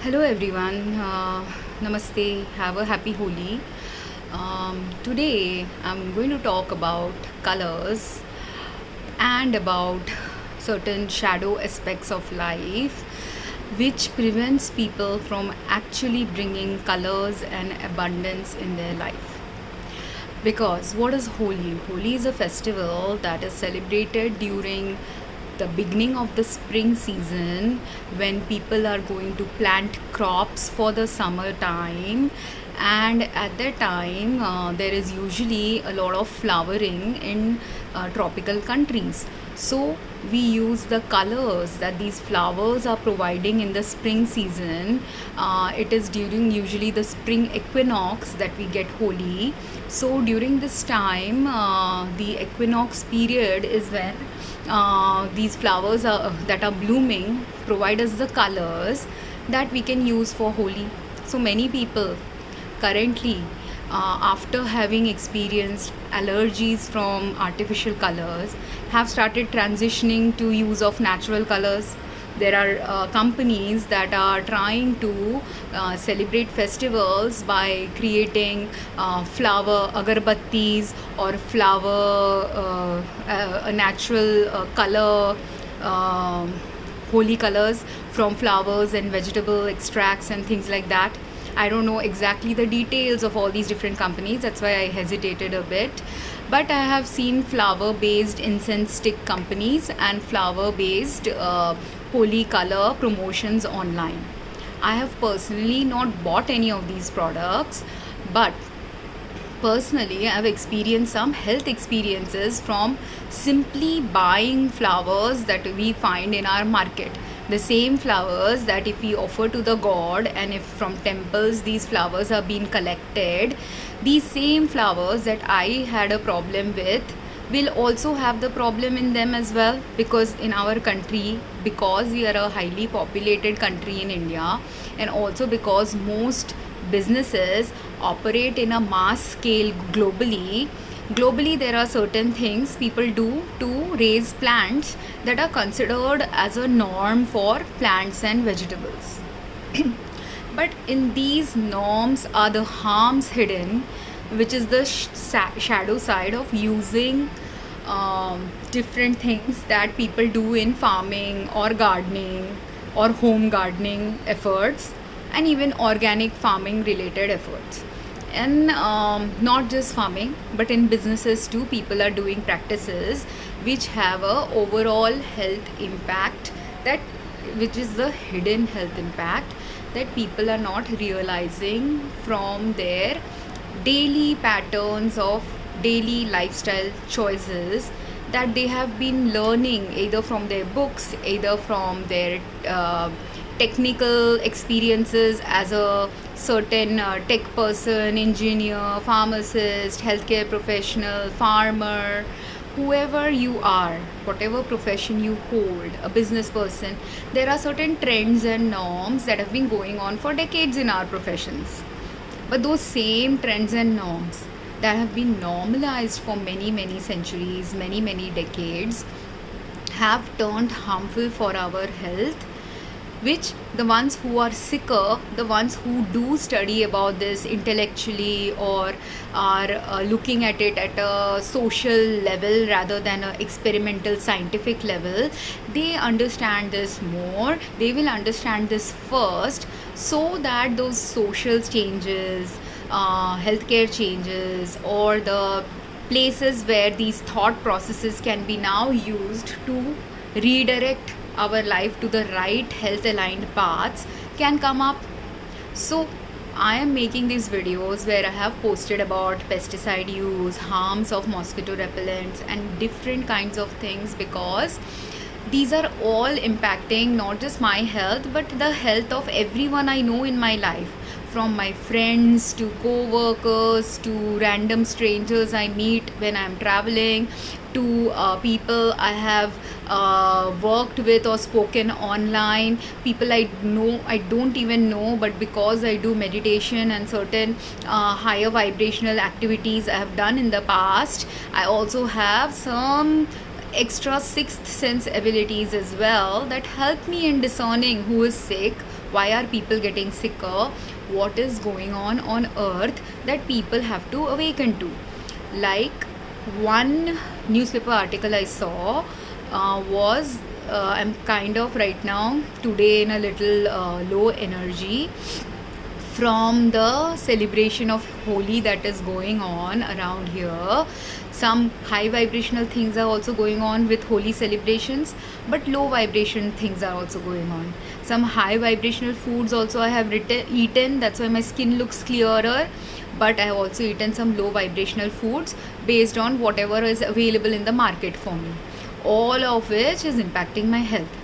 Hello everyone. Namaste. Have a happy Holi. Today I'm going to talk about colors and about certain shadow aspects of life which prevents people from actually bringing colors and abundance in their life. Because what is Holi? Holi is a festival that is celebrated during the beginning of the spring season when people are going to plant crops for the summertime, and at that time there is usually a lot of flowering in tropical countries. So we use the colors that these flowers are providing in the spring season. It is during usually the spring equinox that we get Holi. So during this time, the equinox period is when these flowers that are blooming provide us the colors that we can use for Holi. So many people currently, after having experienced allergies from artificial colors, have started transitioning to use of natural colors. There are companies that are trying to celebrate festivals by creating flower agarbattis or flower a natural color, holy colors from flowers and vegetable extracts and things like that. I don't know exactly the details of all these different companies, that's why I hesitated a bit. But I have seen flower based incense stick companies and flower based holy color promotions online. I have personally not bought any of these products, but personally I've experienced some health experiences from simply buying flowers that we find in our market. The same flowers that if we offer to the god, and if from temples these flowers are being collected, these same flowers that I had a problem with will also have the problem in them as well. Because in our country, because we are a highly populated country in India, and also because most businesses operate in a mass scale globally there are certain things people do to raise plants that are considered as a norm for plants and vegetables. But in these norms are the harms hidden, which is the shadow side of using different things that people do in farming or gardening or home gardening efforts, and even organic farming related efforts. And not just farming, but in businesses too, people are doing practices which have a overall health impact, that which is the hidden health impact that people are not realizing from their daily patterns of daily lifestyle choices that they have been learning either from their books, either from their technical experiences as a certain tech person, engineer, pharmacist, healthcare professional, farmer, whoever you are, whatever profession you hold, a business person. There are certain trends and norms that have been going on for decades in our professions. But those same trends and norms that have been normalized for many centuries, many decades, have turned harmful for our health, which the ones who are sicker, the ones who do study about this intellectually or are looking at it at a social level rather than an experimental scientific level, they understand this more. They will understand this first, so that those social changes, healthcare changes, or the places where these thought processes can be now used to redirect our life to the right health aligned paths can come up. So I am making these videos where I have posted about pesticide use, harms of mosquito repellents, and different kinds of things, because these are all impacting not just my health but the health of everyone I know in my life, from my friends to co-workers to random strangers I meet when I'm traveling, to people I have worked with or spoken online, people I know I don't even know, but because I do meditation and certain higher vibrational activities I have done in the past, I also have some extra sixth sense abilities as well that help me in discerning who is sick, why are people getting sicker, what is going on earth that people have to awaken to. Like one newspaper article I saw was I'm kind of right now today in a little low energy from the celebration of Holi that is going on around here. Some high vibrational things are also going on with Holi celebrations, but low vibration things are also going on. Some high vibrational foods also I have eaten, that's why my skin looks clearer. But I have also eaten some low vibrational foods based on whatever is available in the market for me, all of which is impacting my health.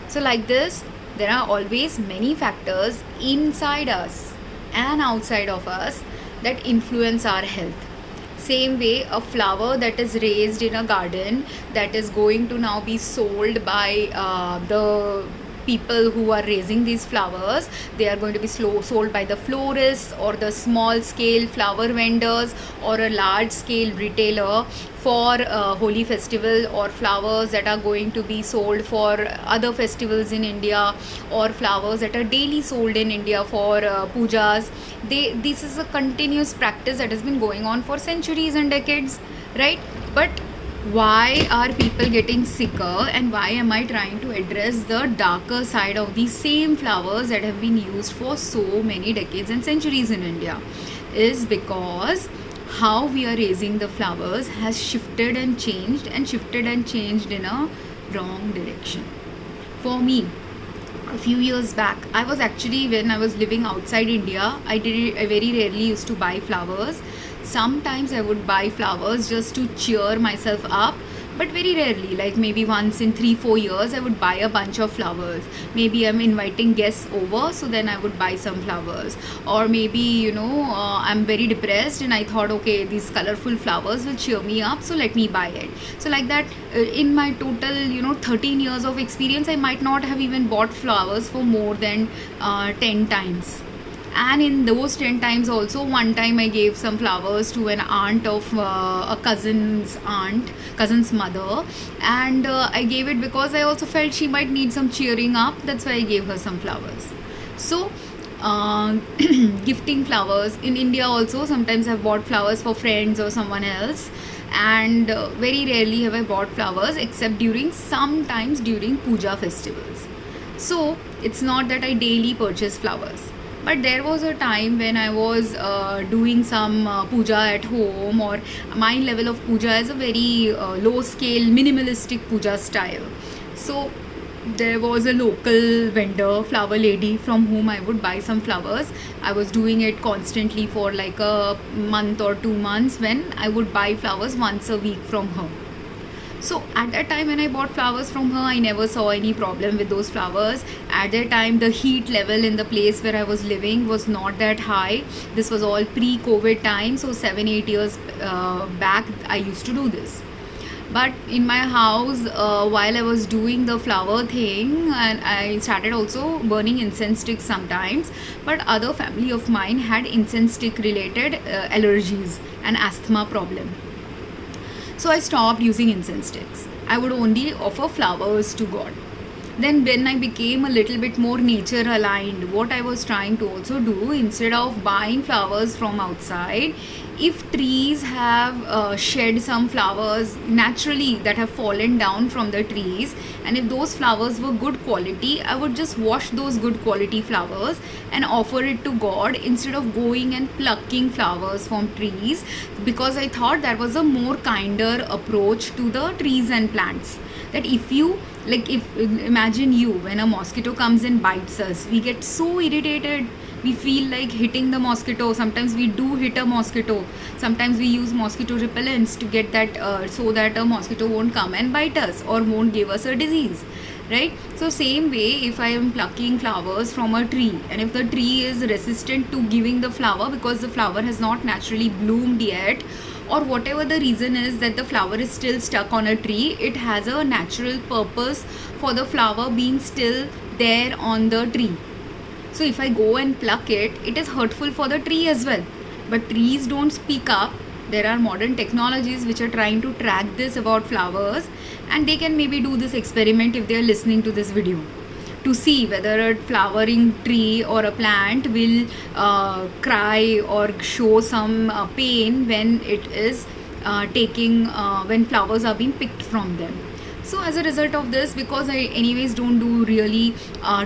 So, like this, there are always many factors inside us and outside of us that influence our health. Same way, a flower that is raised in a garden that is going to now be sold by the people who are raising these flowers, they are going to be sold by the florists or the small scale flower vendors or a large scale retailer for Holi festival, or flowers that are going to be sold for other festivals in India, or flowers that are daily sold in India for pujas. This is a continuous practice that has been going on for centuries and decades, right? But why are people getting sicker, and why am I trying to address the darker side of these same flowers that have been used for so many decades and centuries in India, is because how we are raising the flowers has shifted and changed in a wrong direction. For me, a few years back, I was actually, when I was living outside India, I very rarely used to buy flowers. Sometimes I would buy flowers just to cheer myself up, but very rarely, like maybe once in 3-4 years I would buy a bunch of flowers. Maybe I'm inviting guests over, so then I would buy some flowers. Or maybe I'm very depressed and I thought, okay, these colorful flowers will cheer me up, so let me buy it. So like that, in my total 13 years of experience, I might not have even bought flowers for more than 10 times. And in those 10 times also, one time I gave some flowers to an aunt of a cousin's mother, and I gave it because I also felt she might need some cheering up. That's why I gave her some flowers. So gifting flowers in India also, sometimes I've bought flowers for friends or someone else, and very rarely have I bought flowers except sometimes during puja festivals. So it's not that I daily purchase flowers. But there was a time when I was doing some puja at home, or my level of puja is a very low scale minimalistic puja style. So there was a local vendor, flower lady, from whom I would buy some flowers. I was doing it constantly for like a month or 2 months, when I would buy flowers once a week from her. So at that time when I bought flowers from her, I never saw any problem with those flowers. At that time, the heat level in the place where I was living was not that high. This was all pre-COVID time, so 7-8 years back I used to do this. But in my house, while I was doing the flower thing, and I started also burning incense sticks sometimes, but other family of mine had incense stick related allergies and asthma problem. So I stopped using incense sticks. I would only offer flowers to God. Then when I became a little bit more nature aligned, what I was trying to also do, instead of buying flowers from outside, if trees have shed some flowers naturally that have fallen down from the trees, and if those flowers were good quality, I would just wash those good quality flowers and offer it to God, instead of going and plucking flowers from trees, because I thought that was a more kinder approach to the trees and plants. That if imagine when a mosquito comes and bites us, we get so irritated. We feel like hitting the mosquito. Sometimes we do hit a mosquito. Sometimes we use mosquito repellents to get that so that a mosquito won't come and bite us or won't give us a disease, right? So same way, if I am plucking flowers from a tree, and if the tree is resistant to giving the flower because the flower has not naturally bloomed yet, or whatever the reason is that the flower is still stuck on a tree, it has a natural purpose for the flower being still there on the tree. So if I go and pluck it, it is hurtful for the tree as well. But trees don't speak up. There are modern technologies which are trying to track this about flowers, and they can maybe do this experiment if they are listening to this video. to see whether a flowering tree or a plant will cry or show some pain when it is taking when flowers are being picked from them. So as a result of this, because I anyways don't do really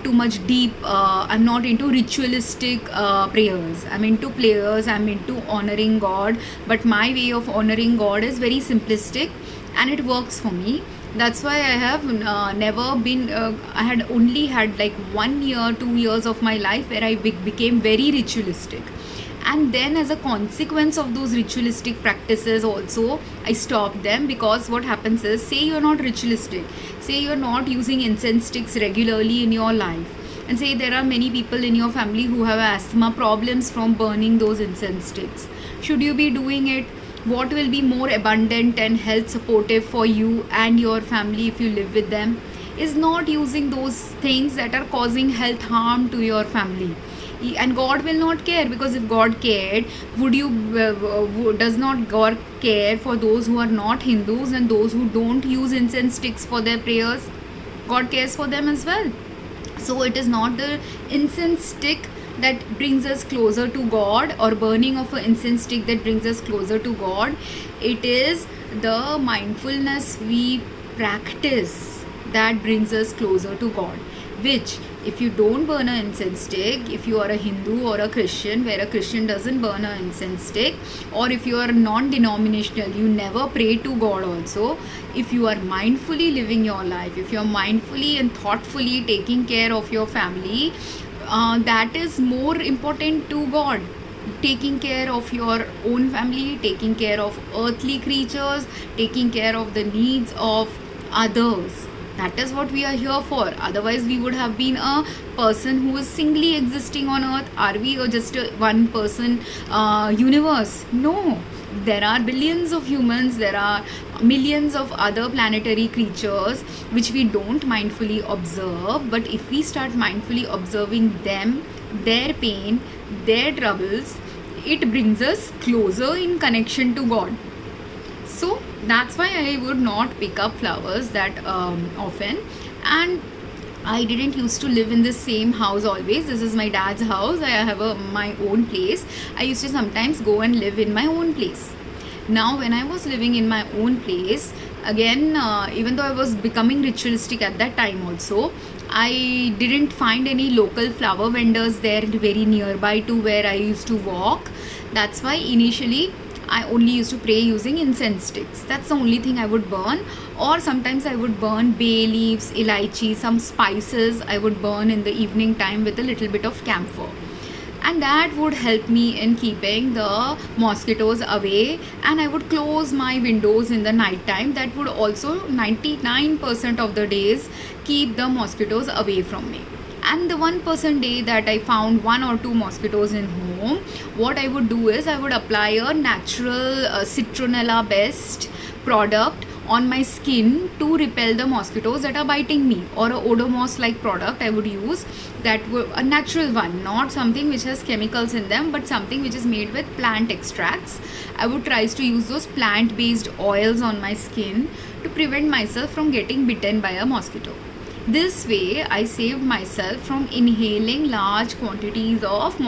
too much deep, I'm not into ritualistic prayers. I'm into prayers, I'm into honoring God, but my way of honoring God is very simplistic and it works for me. That's why I have never been I had only had like 1 year 2 years of my life where I became very ritualistic, and then as a consequence of those ritualistic practices also I stopped them. Because what happens is, say you're not ritualistic, say you're not using incense sticks regularly in your life, and say there are many people in your family who have asthma problems from burning those incense sticks. Should you be doing it? What will be more abundant and health supportive for you and your family if you live with them is not using those things that are causing health harm to your family. And God will not care, because if God cared, would you does not God care for those who are not Hindus and those who don't use incense sticks for their prayers? God cares for them as well. So it is not the incense stick that brings us closer to God, or burning of an incense stick that brings us closer to God. It is the mindfulness we practice that brings us closer to God. Which, if you don't burn an incense stick, if you are a Hindu or a Christian, where a Christian doesn't burn an incense stick, or if you are non-denominational, you never pray to God also, if you are mindfully living your life, if you are mindfully and thoughtfully taking care of your family, that is more important to God. Taking care of your own family, taking care of earthly creatures, taking care of the needs of others. That is what we are here for. Otherwise we would have been a person who is singly existing on earth. Are we just a one person universe? No, there are billions of humans, there are millions of other planetary creatures which we don't mindfully observe. But if we start mindfully observing them, their pain, their troubles, it brings us closer in connection to God. So that's why I would not pick up flowers that often. And I didn't used to live in the same house always. This is my dad's house. I have my own place. I used to sometimes go and live in my own place. Now when I was living in my own place, again, even though I was becoming ritualistic at that time also, I didn't find any local flower vendors there very nearby to where I used to walk. That's why initially I only used to pray using incense sticks. That's the only thing I would burn. Or sometimes I would burn bay leaves, elaichi, some spices I would burn in the evening time with a little bit of camphor. And that would help me in keeping the mosquitoes away. And I would close my windows in the night time. That would also 99% of the days keep the mosquitoes away from me. And the 1% day that I found 1 or 2 mosquitoes in home, what I would do is I would apply a natural citronella based product on my skin to repel the mosquitoes that are biting me, or a odomos like product I would use, that a natural one, not something which has chemicals in them, but something which is made with plant extracts. I would try to use those plant based oils on my skin to prevent myself from getting bitten by a mosquito. This way I saved myself from inhaling large quantities of